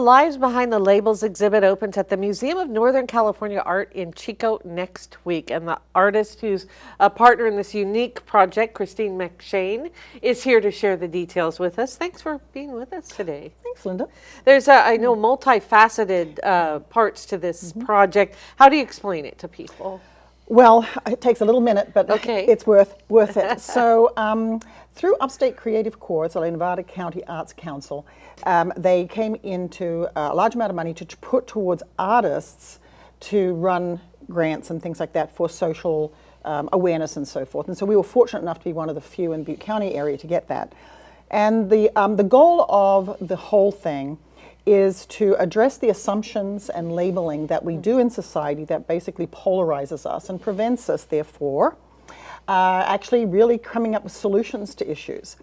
Lives Behind the Labels exhibit opens at the Museum of Northern California Art in Chico next week. And the artist who's a partner in this unique project, Christine MacShane, is here to share the details with us. Thanks for being with us today. Thanks, Linda. There's, I know, multifaceted parts to this project. How do you explain it to people? Well, it takes a little minute, but Okay. it's worth it. So through Upstate Creative Corps, so the Nevada County Arts Council, they came into a large amount of money to put towards artists to run grants and things like that for social awareness and so forth. And so we were fortunate enough to be one of the few in Butte County area to get that. And the goal of the whole thing is to address the assumptions and labeling that we do in society that basically polarizes us and prevents us, therefore, actually really coming up with solutions to issues.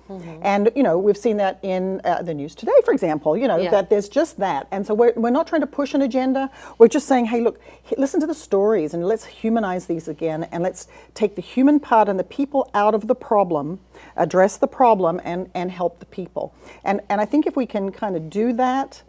And, you know, we've seen that in the news today, for example, you know, that there's just that. And so we're not trying to push an agenda. We're just saying, hey, look, listen to the stories and let's humanize these again, and let's take the human part and the people out of the problem, address the problem, and help the people. And I think if we can kind of do that,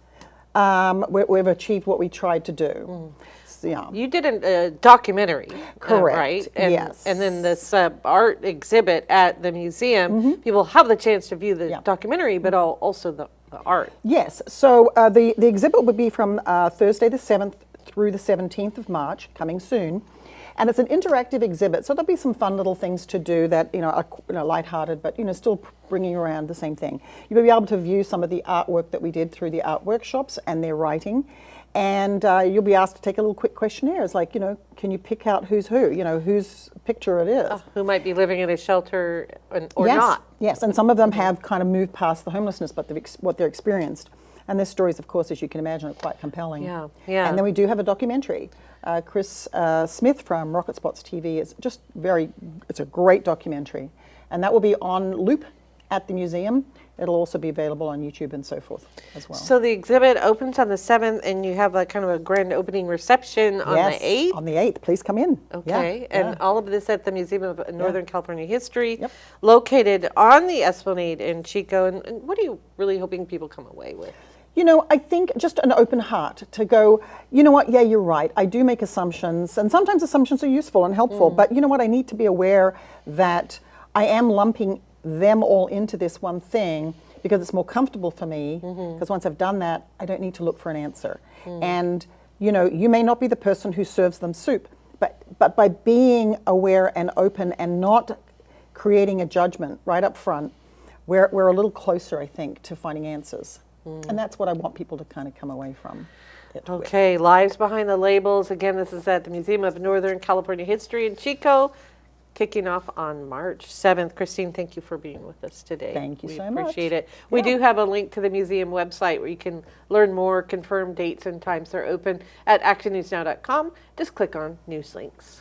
we've achieved what we tried to do. Yeah. You did a documentary, correct? Right? And, yes. And then this art exhibit at the museum, people have the chance to view the documentary, but also the art. Yes. So the exhibit would be from Thursday the 7th through the 17th of March, coming soon. And it's an interactive exhibit, so there'll be some fun little things to do that are lighthearted, but still bringing around the same thing. You'll be able to view some of the artwork that we did through the art workshops and their writing, and you'll be asked to take a little quick questionnaire. It's like, can you pick out who's who? Whose picture it is? Who might be living in a shelter or not? Yes, and some of them have kind of moved past the homelessness, but what they're experienced. And their stories, of course, as you can imagine, are quite compelling. Yeah. And then we do have a documentary. Chris Smith from Rocket Spots TV is just it's a great documentary. And that will be on loop at the museum. It'll also be available on YouTube and so forth as well. So the exhibit opens on the 7th, and you have a kind of a grand opening reception on the 8th? On the 8th. Please come in. Okay. And all of this at the Museum of Northern California History, located on the Esplanade in Chico. And what are you really hoping people come away with? I think just an open heart to go, you know what, yeah, you're right. I do make assumptions, and sometimes assumptions are useful and helpful, but you know what, I need to be aware that I am lumping them all into this one thing because it's more comfortable for me, because once I've done that, I don't need to look for an answer. And, you may not be the person who serves them soup, but by being aware and open and not creating a judgment right up front, we're a little closer, I think, to finding answers. And that's what I want people to kind of come away from. Okay, Lives Behind the Labels. Again, this is at the Museum of Northern California History in Chico, kicking off on March 7th. Christine, thank you for being with us today. Thank you so much. We appreciate it. We do have a link to the museum website where you can learn more, confirm dates and times they're open at actionnewsnow.com. Just click on News Links.